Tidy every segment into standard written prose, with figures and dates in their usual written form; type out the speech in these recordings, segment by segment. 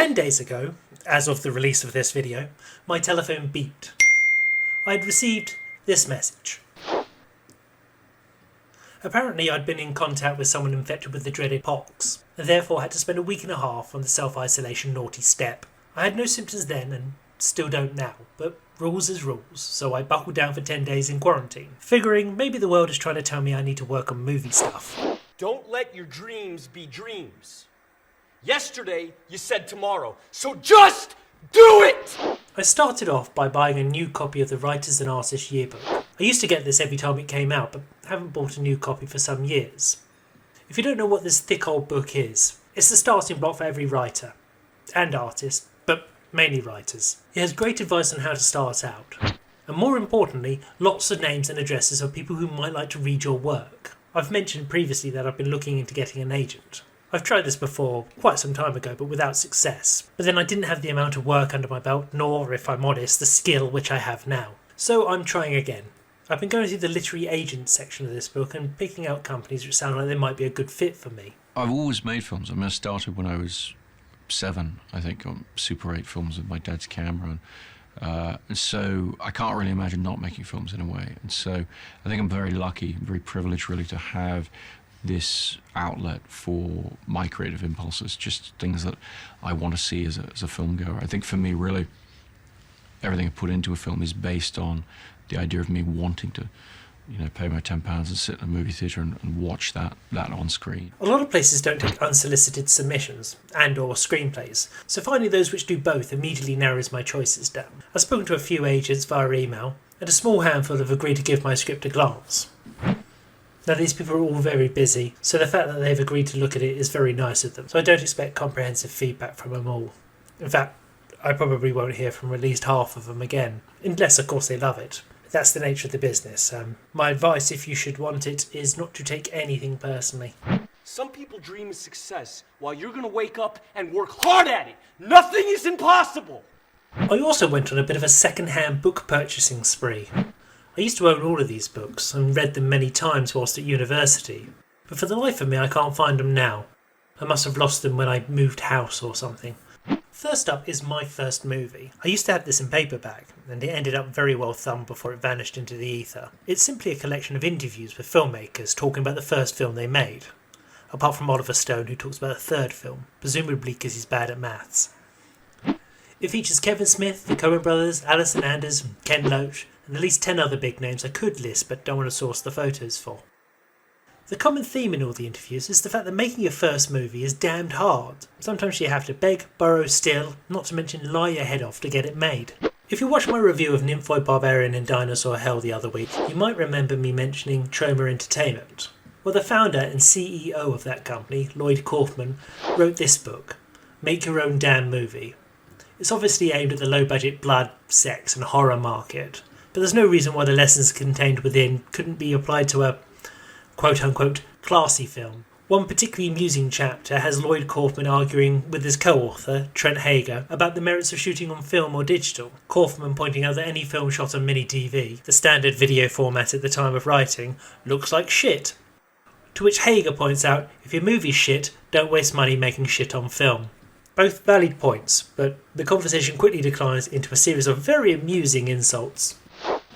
10 days ago, as of the release of this video, my telephone beeped. I had received this message. Apparently I'd been in contact with someone infected with the dreaded pox, and therefore had to spend a week and a half on the self-isolation naughty step. I had no symptoms then, and still don't now, but rules is rules, so I buckled down for 10 days in quarantine, figuring maybe the world is trying to tell me I need to work on movie stuff. Don't let your dreams be dreams. Yesterday, you said tomorrow, so just do it! I started off by buying a new copy of the Writers and Artists Yearbook. I used to get this every time it came out, but haven't bought a new copy for some years. If you don't know what this thick old book is, it's the starting block for every writer. And artist, but mainly writers. It has great advice on how to start out. And more importantly, lots of names and addresses of people who might like to read your work. I've mentioned previously that I've been looking into getting an agent. I've tried this before, quite some time ago, but without success. But then I didn't have the amount of work under my belt, nor, if I'm honest, the skill which I have now. So I'm trying again. I've been going through the literary agent section of this book and picking out companies which sound like they might be a good fit for me. I've always made films. I started when I was 7, I think, on Super 8 films with my dad's camera. And so I can't really imagine not making films in a way. And so I think I'm very lucky, very privileged really to have this outlet for my creative impulses, just things that I want to see as a film goer. I think for me, really, everything I put into a film is based on the idea of me wanting to, pay my £10 and sit in a movie theatre and watch that on screen. A lot of places don't take unsolicited submissions and or screenplays, so finding those which do both immediately narrows my choices down. I've spoken to a few agents via email, and a small handful have agreed to give my script a glance. Now these people are all very busy, so the fact that they've agreed to look at it is very nice of them, so I don't expect comprehensive feedback from them all. In fact, I probably won't hear from at least half of them again, unless of course they love it. That's the nature of the business. My advice, if you should want it, is not to take anything personally. Some people dream of success while you're gonna wake up and work hard at it. Nothing is impossible! I also went on a bit of a second-hand book purchasing spree. I used to own all of these books and read them many times whilst at university, but for the life of me I can't find them now. I must have lost them when I moved house or something. First up is My First Movie. I used to have this in paperback, and it ended up very well thumbed before it vanished into the ether. It's simply a collection of interviews with filmmakers talking about the first film they made, apart from Oliver Stone, who talks about the third film, presumably because he's bad at maths. It features Kevin Smith, the Coen brothers, Alison Anders, Ken Loach, and at least 10 other big names I could list but don't want to source the photos for. The common theme in all the interviews is the fact that making your first movie is damned hard. Sometimes you have to beg, borrow, steal, not to mention lie your head off to get it made. If you watched my review of Nymphoid Barbarian and Dinosaur Hell the other week, you might remember me mentioning Troma Entertainment. Well, the founder and CEO of that company, Lloyd Kaufman, wrote this book, Make Your Own Damn Movie. It's obviously aimed at the low-budget blood, sex and horror market, but there's no reason why the lessons contained within couldn't be applied to a quote-unquote classy film. One particularly amusing chapter has Lloyd Kaufman arguing with his co-author, Trent Hager, about the merits of shooting on film or digital. Kaufman pointing out that any film shot on mini-DV, the standard video format at the time of writing, looks like shit. To which Hager points out, if your movie's shit, don't waste money making shit on film. Both valid points, but the conversation quickly declines into a series of very amusing insults.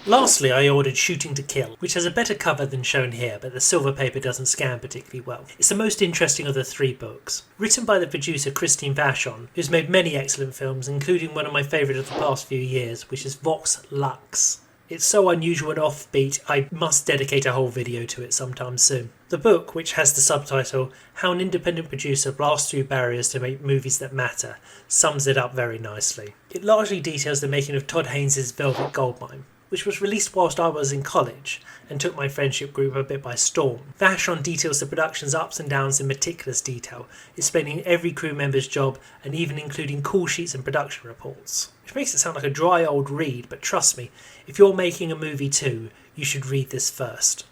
Lastly, I ordered Shooting to Kill, which has a better cover than shown here, but the silver paper doesn't scan particularly well. It's the most interesting of the 3 books. Written by the producer Christine Vachon, who's made many excellent films, including one of my favourite of the past few years, which is Vox Lux. It's so unusual and offbeat, I must dedicate a whole video to it sometime soon. The book, which has the subtitle, How an Independent Producer Blasts Through Barriers to Make Movies That Matter, sums it up very nicely. It largely details the making of Todd Haynes' Velvet Goldmine, which was released whilst I was in college and took my friendship group a bit by storm. Vachon details the production's ups and downs in meticulous detail, explaining every crew member's job and even including call sheets and production reports. Which makes it sound like a dry old read, but trust me, if you're making a movie too, you should read this first.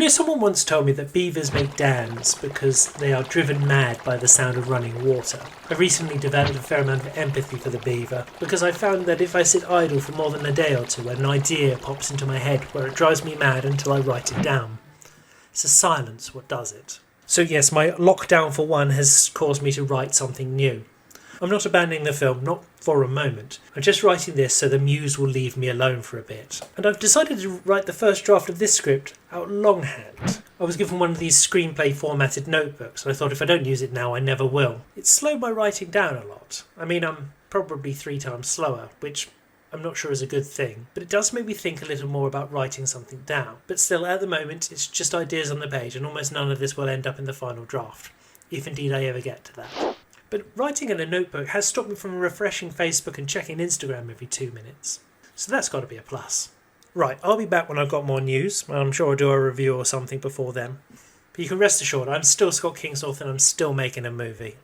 Someone once told me that beavers make dams because they are driven mad by the sound of running water. I recently developed a fair amount of empathy for the beaver because I found that if I sit idle for more than a day or two, an idea pops into my head where it drives me mad until I write it down. It's the silence what does it. So yes, my lockdown for one has caused me to write something new. I'm not abandoning the film, not for a moment. I'm just writing this so the muse will leave me alone for a bit. And I've decided to write the first draft of this script out longhand. I was given one of these screenplay formatted notebooks, and I thought if I don't use it now, I never will. It slowed my writing down a lot. I mean, I'm probably 3 times slower, which I'm not sure is a good thing, but it does make me think a little more about writing something down. But still, at the moment, it's just ideas on the page, and almost none of this will end up in the final draft, if indeed I ever get to that. But writing in a notebook has stopped me from refreshing Facebook and checking Instagram every 2 minutes. So that's got to be a plus. Right, I'll be back when I've got more news, and I'm sure I'll do a review or something before then. But you can rest assured, I'm still Scott Kingsnorth and I'm still making a movie.